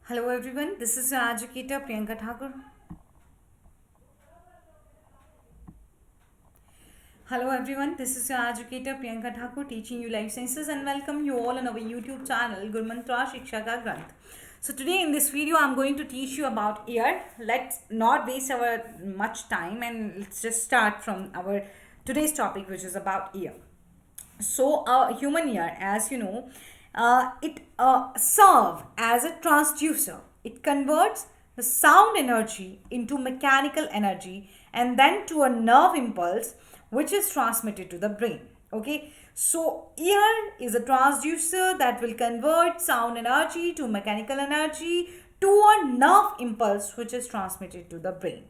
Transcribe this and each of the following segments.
Hello everyone, this is your educator Priyanka Thakur. Hello everyone, this is your educator Priyanka Thakur teaching you life sciences and welcome you all on our YouTube channel Gurmantra Shiksha Ka Granth. So today in this video I'm going to teach you about ear. Let's not waste our much time and let's just start from our today's topic, which is about ear. So a human ear, as you know, it serve as a transducer. It converts the sound energy into mechanical energy and then to a nerve impulse which is transmitted to the brain. Okay, so ear is a transducer that will convert sound energy to mechanical energy to a nerve impulse which is transmitted to the brain.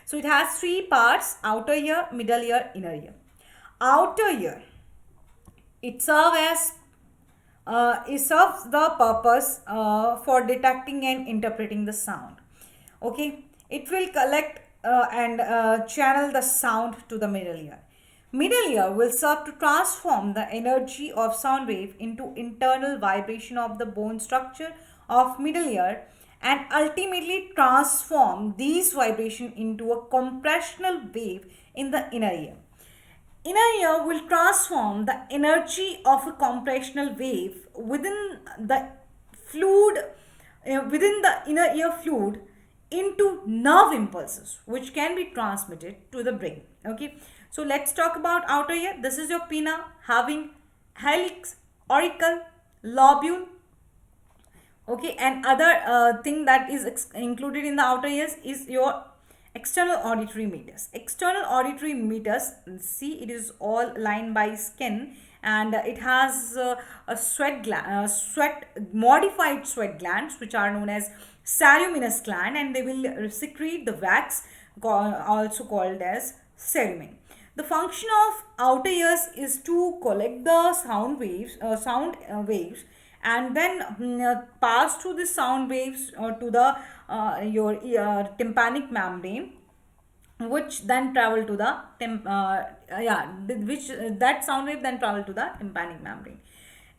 So it has three parts: outer ear, middle ear, inner ear. Outer ear, it serves the purpose for detecting and interpreting the sound. Okay, it will collect and channel the sound to the middle ear. Middle ear will serve to transform the energy of sound wave into internal vibration of the bone structure of middle ear and ultimately transform these vibration into a compressional wave in the inner ear. Inner ear will transform the energy of a compressional wave the fluid, within the inner ear fluid into nerve impulses which can be transmitted to the brain. Okay, so let's talk about outer ear. This is your pinna having helix, auricle, lobule. Okay, and other thing that is included in the outer ears is your external auditory meters. External auditory meters, see, it is all lined by skin and it has a sweat modified sweat glands which are known as ceruminous gland, and they will secrete the wax also called as cerumen. The function of outer ears is to collect the sound waves and then pass through the sound waves to the your tympanic membrane, which then travel to the that sound wave then travel to the tympanic membrane.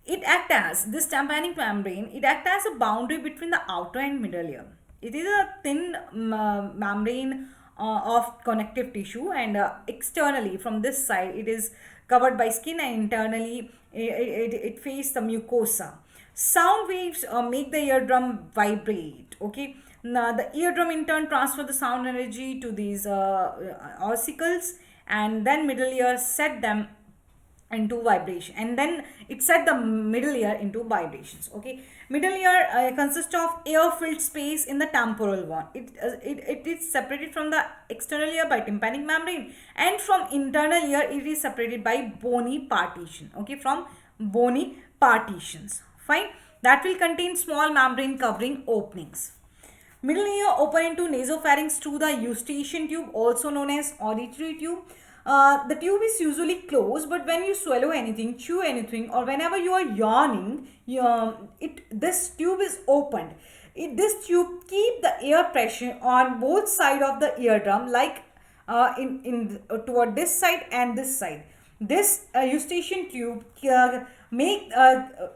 This tympanic membrane, it acts as a boundary between the outer and middle ear. It is a thin membrane of connective tissue, and externally from this side it is covered by skin, and internally it faces the mucosa. Sound waves make the eardrum vibrate. Okay, now the eardrum in turn transfer the sound energy to these ossicles, and then middle ear set them into vibration, and then it set the middle ear into vibrations. Okay, middle ear consists of air filled space in the temporal one. It is separated from the external ear by tympanic membrane, and from internal ear it is separated by bony partition. Okay, from bony partitions. Fine, that will contain small membrane covering openings. Middle ear open into nasopharynx through the eustachian tube, also known as auditory tube. The tube is usually closed, but when you swallow anything, chew anything, or whenever you are yawning, this tube is opened. This tube keep the air pressure on both side of the eardrum, like toward this side and this side. This eustachian tube make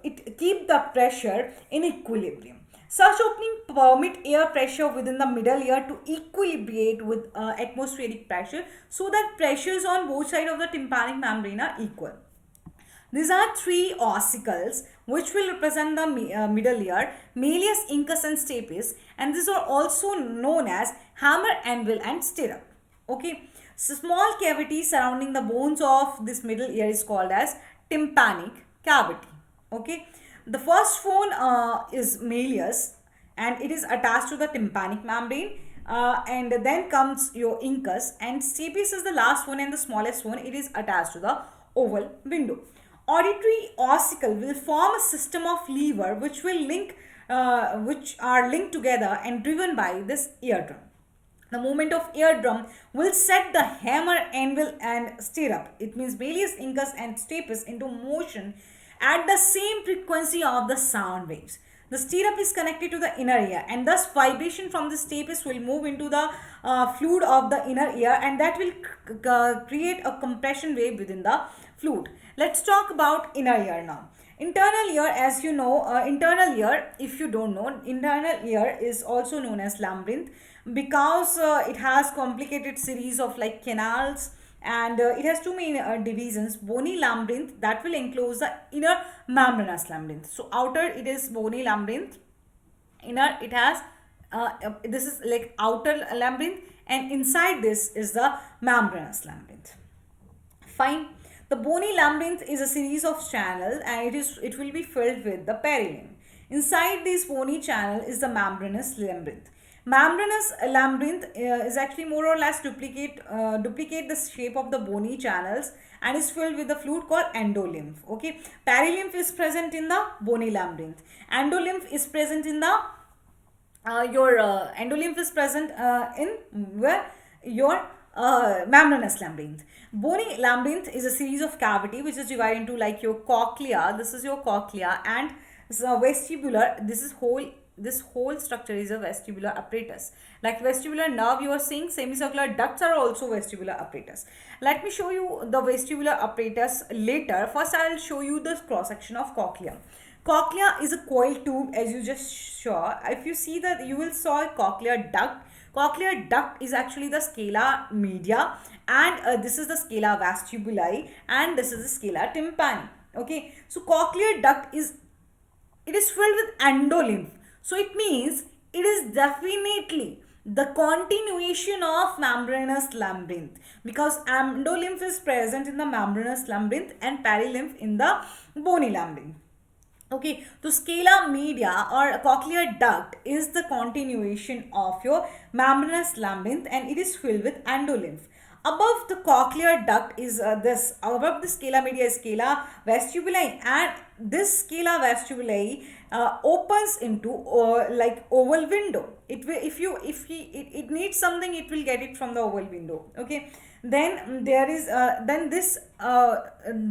it keep the pressure in equilibrium. Such opening permit air pressure within the middle ear to equilibrate with atmospheric pressure, so that pressures on both sides of the tympanic membrane are equal. These are three ossicles which will represent the middle ear: malleus, incus and stapes, and these are also known as hammer, anvil and stirrup. Okay, so small cavity surrounding the bones of this middle ear is called as tympanic cavity. Okay, the first phone is malleus, and it is attached to the tympanic membrane, and then comes your incus, and stapes is the last one and the smallest one. It is attached to the oval window. Auditory ossicle will form a system of lever which are linked together and driven by this eardrum. The movement of eardrum will set the hammer, anvil and stirrup, it means malleus, incus and stapes, into motion at the same frequency of the sound waves. The stirrup is connected to the inner ear, and thus vibration from the stapes will move into the fluid of the inner ear, and that will create a compression wave within the fluid. Let's talk about inner ear now. Internal ear, as you know, internal ear, if you don't know, internal ear is also known as labyrinth because it has complicated series of like canals, and it has two main divisions: bony labyrinth that will enclose the inner membranous labyrinth. So outer it is bony labyrinth, inner it has this is like outer labyrinth, and inside this is the membranous labyrinth. Fine. The bony labyrinth is a series of channels, and it will be filled with the perilymph. Inside this bony channel is the membranous labyrinth. Membranous labyrinth is actually more or less duplicate the shape of the bony channels and is filled with the fluid called endolymph. Okay, perilymph is present in the bony labyrinth. Endolymph is present in the your endolymph is present in where your membranous labyrinth. Bony labyrinth is a series of cavity which is divided into like your cochlea. This is your cochlea, and vestibular. This whole structure is a vestibular apparatus. Like vestibular nerve, you are seeing semicircular ducts are also vestibular apparatus. Let me show you the vestibular apparatus later. First, I will show you the cross section of cochlea. Cochlea is a coiled tube, as you just saw. If you see that, you will saw a cochlear duct. Cochlear duct is actually the scala media, and this is the scala vestibuli, and this is the scala tympani. Okay, so cochlear duct is filled with endolymph. So it means it is definitely the continuation of membranous labyrinth, because endolymph is present in the membranous labyrinth and perilymph in the bony labyrinth. Okay, so scala media or cochlear duct is the continuation of your membranous labyrinth, and it is filled with endolymph. Above the cochlear duct is above the scala media is scala vestibuli, and this scala vestibuli opens into like oval window. It will, it needs something, it will get it from the oval window. Okay, then there is then this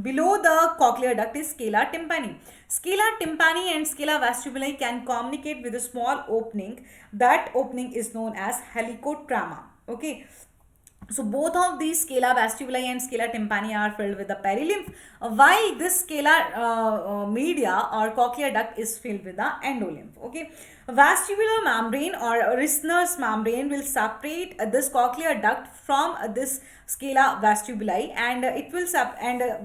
below the cochlear duct is scala tympani. Scala tympani and scala vestibuli can communicate with a small opening. That opening is known as helicotrama. Okay, so both of these scala vestibuli and scala tympani are filled with the perilymph, while this scala media or cochlear duct is filled with the endolymph. Okay, vestibular membrane or Risner's membrane will separate this cochlear duct from this scala vestibuli, and it will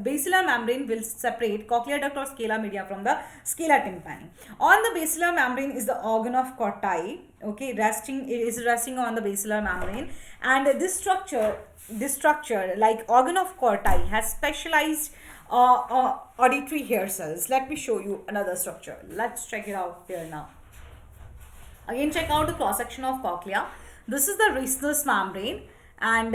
basilar membrane will separate cochlear duct or scala media from the scala tympani. On the basilar membrane is the organ of Corti. Okay, it is resting on the basilar membrane, and this structure like organ of Corti has specialized auditory hair cells. Let me show you another structure. Let's check it out here now. Again, check out the cross section of cochlea. This is the Risner's membrane, and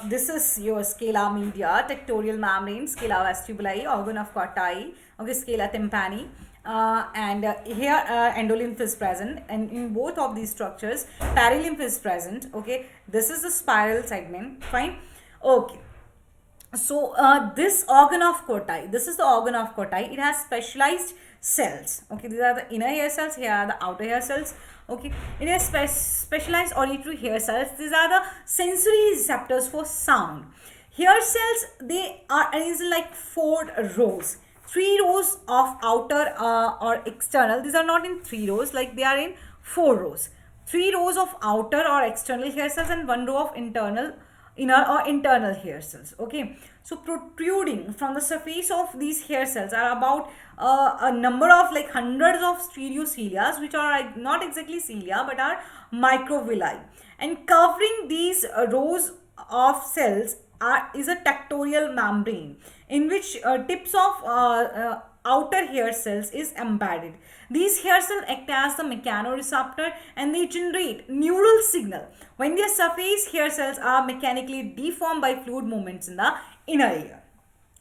this is your scala media, tectorial membrane, scala vestibuli, organ of Corti, okay, scala tympani. And here endolymph is present, and in both of these structures perilymph is present. Okay, this is the spiral segment. Fine. Okay, so this organ of Corti, this is the organ of Corti. It has specialized cells. Okay, these are the inner hair cells, here are the outer hair cells. Okay, it has specialized auditory hair cells. These are the sensory receptors for sound. Hair cells, they are arranged in like 4 rows. 3 rows of outer or external. These are not in 3 rows, like they are in 4 rows. 3 rows of outer or external hair cells and 1 row of inner or internal hair cells. Okay, so protruding from the surface of these hair cells are about a number of like hundreds of stereocilia, which are like not exactly cilia but are microvilli, and covering these rows of cells is a tectorial membrane in which tips of outer hair cells is embedded. These hair cells act as the mechanoreceptor, and they generate neural signal when their surface hair cells are mechanically deformed by fluid movements in the inner ear.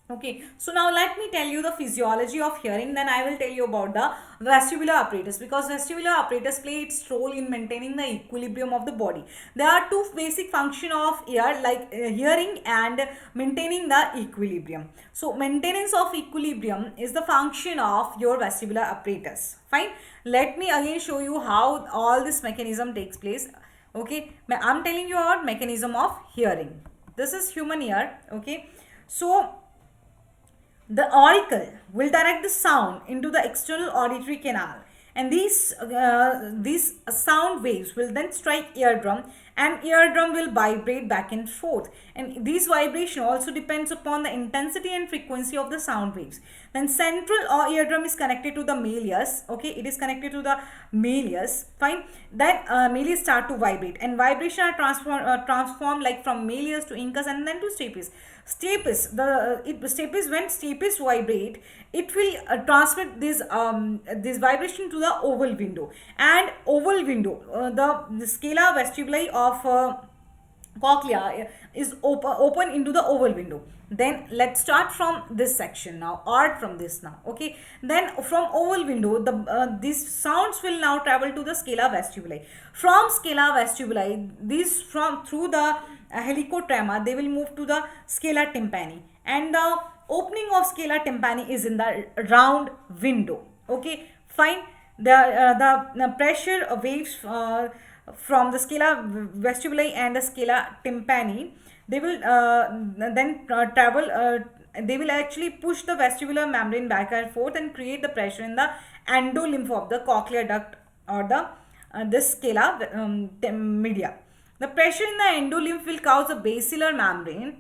Okay, so now let me tell you the physiology of hearing, then I will tell you about the vestibular apparatus, because vestibular apparatus play its role in maintaining the equilibrium of the body. There are 2 basic functions of ear, like hearing and maintaining the equilibrium. So maintenance of equilibrium is the function of your vestibular apparatus. Fine, let me again show you how all this mechanism takes place. Okay, I am telling you about mechanism of hearing. This is human ear. Okay, so The auricle will direct the sound into the external auditory canal, and these sound waves will then strike eardrum, and eardrum will vibrate back and forth, and these vibration also depends upon the intensity and frequency of the sound waves. Then central or eardrum is connected to the malleus. Okay, it is connected to the malleus. Fine. Then malleus start to vibrate, and vibration are transformed like from malleus to incus and then to stapes. Stapes, when stapes vibrate, it will transmit this vibration to the oval window, and oval window, the scala vestibuli of cochlea is open into the oval window. Then let's start from this section now, or from this now. Okay, then from oval window, these sounds will now travel to the scala vestibuli. From scala vestibuli, these from through the helicotrema, they will move to the scala tympani, and the opening of scala tympani is in the round window. Okay, fine. The pressure waves from the scala vestibuli and the scala tympani, they will then travel, they will actually push the vestibular membrane back and forth and create the pressure in the endolymph of the cochlear duct, or the this scala media. The pressure in the endolymph will cause a basilar membrane.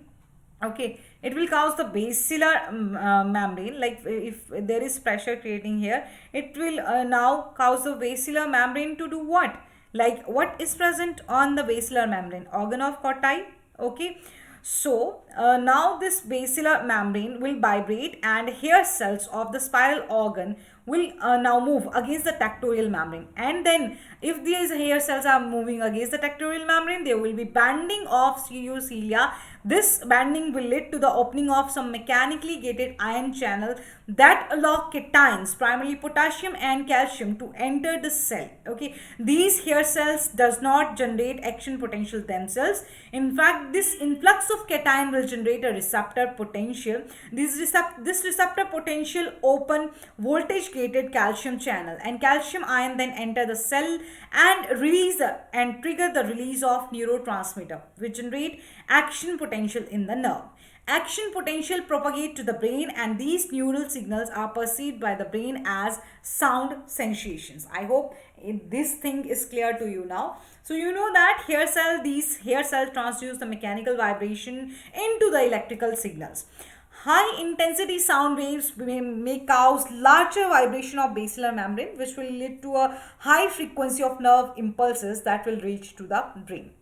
Okay, it will cause the basilar membrane, like if there is pressure creating here, it will now cause the basilar membrane to do what? Like what is present on the basilar membrane? Organ of Corti. Okay, so now this basilar membrane will vibrate, and hair cells of the spiral organ will now move against the tectorial membrane, and then if these hair cells are moving against the tectorial membrane, there will be banding of stereocilia. This banding will lead to the opening of some mechanically gated ion channel that allow cations, primarily potassium and calcium, to enter the cell. Okay, these hair cells does not generate action potential themselves. In fact, this influx of cation will generate a receptor potential. This receptor potential open voltage gated calcium channel, and calcium ion then enter the cell and release and trigger the release of neurotransmitter, which generate action potential in the nerve. Action potential propagate to the brain, and these neural signals are perceived by the brain as sound sensations. I hope this thing is clear to you now. So you know that these hair cells transduce the mechanical vibration into the electrical signals. High intensity sound waves may cause larger vibration of basilar membrane, which will lead to a high frequency of nerve impulses that will reach to the brain.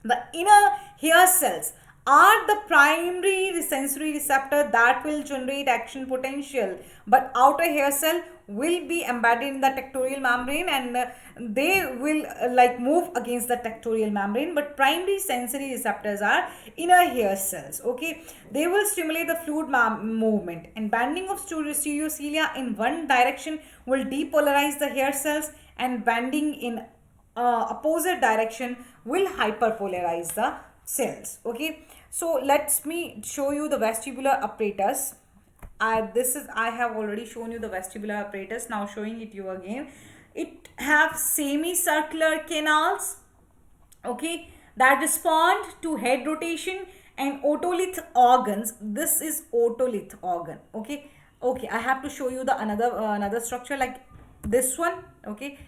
The inner hair cells are the primary sensory receptor that will generate action potential, but outer hair cell will be embedded in the tectorial membrane, and they will like move against the tectorial membrane, but primary sensory receptors are inner hair cells. Okay, they will stimulate the fluid movement, and banding of stereocilia in one direction will depolarize the hair cells, and banding in opposite direction will hyperpolarize the cells. Okay, so let me show you the vestibular apparatus. I have already shown you the vestibular apparatus. Now showing it you again. It have semicircular canals, okay, that respond to head rotation, and otolith organs. This is otolith organ. Okay, I have to show you the another structure like this one. Okay,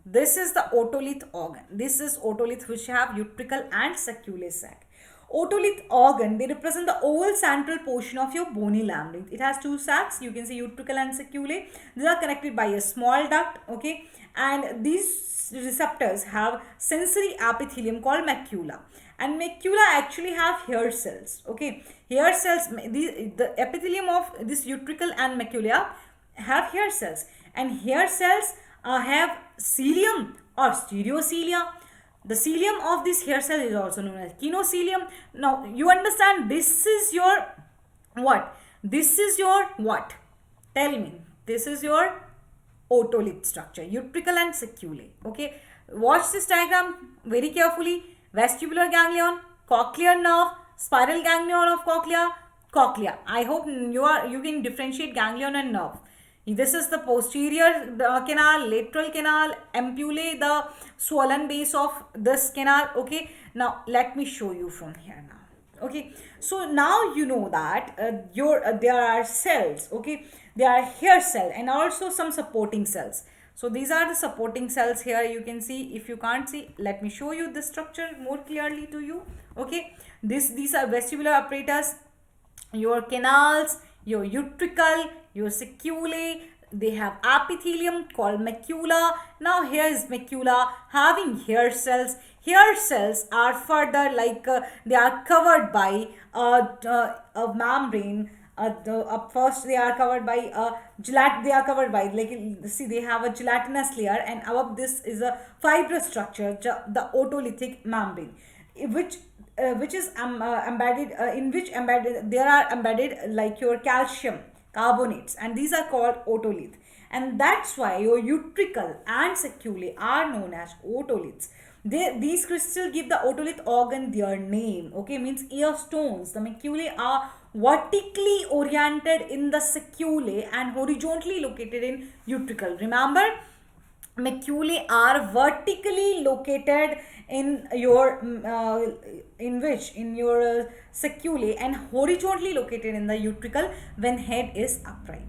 this is the otolith organ. This is otolith, which have utricle and saccule sac. Otolith organ, they represent the oval central portion of your bony labyrinth. It has two sacs, you can see utricle and saccule. These are connected by a small duct, okay, and these receptors have sensory epithelium called macula, and macula actually have hair cells. Okay, hair cells, the epithelium of this utricle and macula have hair cells, and hair cells have cilium or stereocilia. The cilium of this hair cell is also known as kinocilium. Now you understand, this is your what? This is your what? Tell me. This is your otolith structure, utricle and saccule. Okay, watch this diagram very carefully. Vestibular ganglion, cochlear nerve, spiral ganglion of cochlea. I hope you can differentiate ganglion and nerve. This is the posterior canal, lateral canal, ampullae, the swollen base of this canal. Okay, now let me show you from here now. Okay, so now you know that your there are cells. Okay, there are hair cell and also some supporting cells. So these are the supporting cells here. You can see. If you can't see, let me show you the structure more clearly to you. Okay, these are vestibular apparatus, your canals, your utricle, your sacculae. They have epithelium called macula. Now here is macula having hair cells. Hair cells are further like they are covered by a membrane. First they are covered by they are covered by, like, see, they have a gelatinous layer, and above this is a fibrous structure, the otolithic membrane, which which is embedded in which embedded there are embedded like your calcium carbonates, and these are called otolith, and that's why your utricle and sacculae are known as otoliths. These crystals give the otolith organ their name. Okay, means ear stones. The maculae are vertically oriented in the sacculae and horizontally located in utricle. Remember, maculae are vertically located in your in your sacculae and horizontally located in the utricle when head is upright.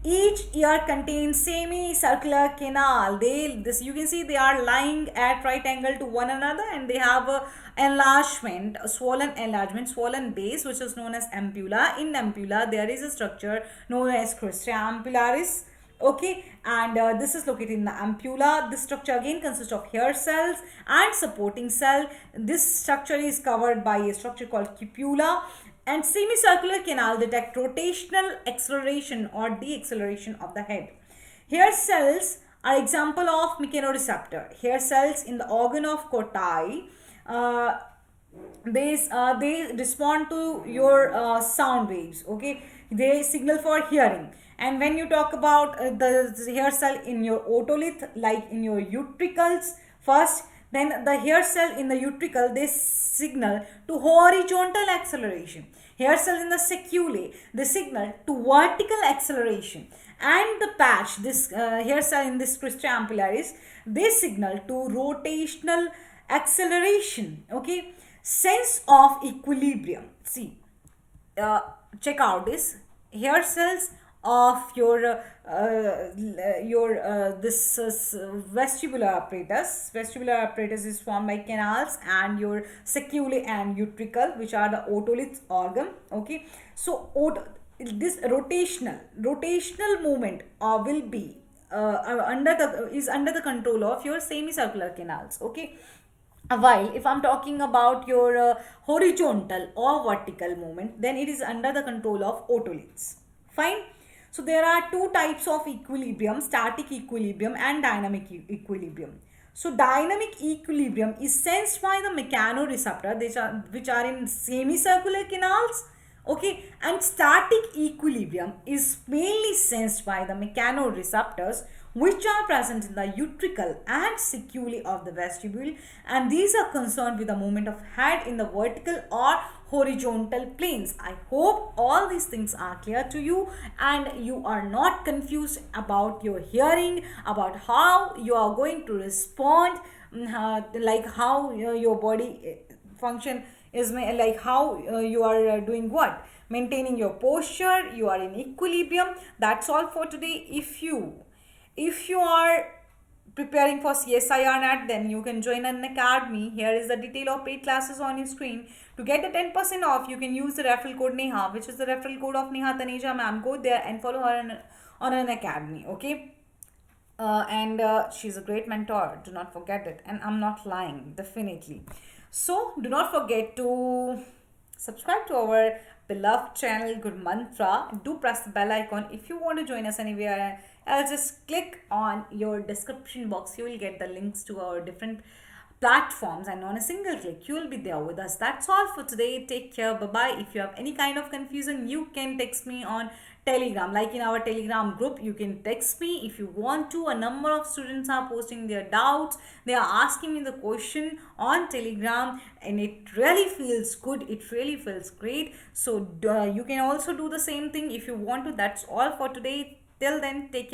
Each ear contains semicircular canal. This you can see they are lying at right angle to one another, and they have a enlargement, a swollen base, which is known as ampulla. In ampulla there is a structure known as crista ampullaris. Okay, and this is located in the ampulla. This structure again consists of hair cells and supporting cell. This structure is covered by a structure called cupula, and semicircular canal detect rotational acceleration or deceleration of the head. Hair cells are example of mechanoreceptor. Hair cells in the organ of Corti, uh, they respond to your sound waves. Okay, they signal for hearing. And when you talk about the hair cell in your otolith, like in your utricles first, then the hair cell in the utricle, they signal to horizontal acceleration. Hair cell in the sacculae, they signal to vertical acceleration. And the patch, this hair cell in this crista ampullaris, they signal to rotational acceleration. Okay, sense of equilibrium. See, check out this hair cells of this vestibular apparatus. Vestibular apparatus is formed by canals and your sacculae and utricle, which are the otolith organ. Okay, so this rotational movement will be under the control of your semicircular canals. Okay, while if I'm talking about your horizontal or vertical movement, then it is under the control of otoliths. Fine. So there are two types of equilibrium: static equilibrium and dynamic equilibrium. So dynamic equilibrium is sensed by the mechanoreceptor, which are in semicircular canals. Okay, and static equilibrium is mainly sensed by the mechanoreceptors, which are present in the utricle and sacculae of the vestibule, and these are concerned with the movement of head in the vertical or horizontal planes. I hope all these things are clear to you and you are not confused about your hearing, about how you are going to respond, like how your body function is, like how you are doing what, maintaining your posture, you are in equilibrium. That's all for today. If you are preparing for CSIR NAT, then you can join an academy. Here is the detail of paid classes on your screen. To get the 10% off, you can use the referral code Neha, which is the referral code of Neha Taneja ma'am. Go there and follow her on an academy. Okay, and she's a great mentor. Do not forget it. And I'm not lying, definitely. So do not forget to subscribe to our beloved channel Good Mantra. Do press the bell icon. If you want to join us anywhere, I'll just click on your description box. You will get the links to our different platforms, and on a single click you will be there with us. That's all for today. Take care. Bye bye. If you have any kind of confusion, you can text me on Telegram. Like in our Telegram group, you can text me if you want to. A number of students are posting their doubts. They are asking me the question on Telegram, and it really feels good. It really feels great. So you can also do the same thing if you want to. That's all for today. Till then, take care.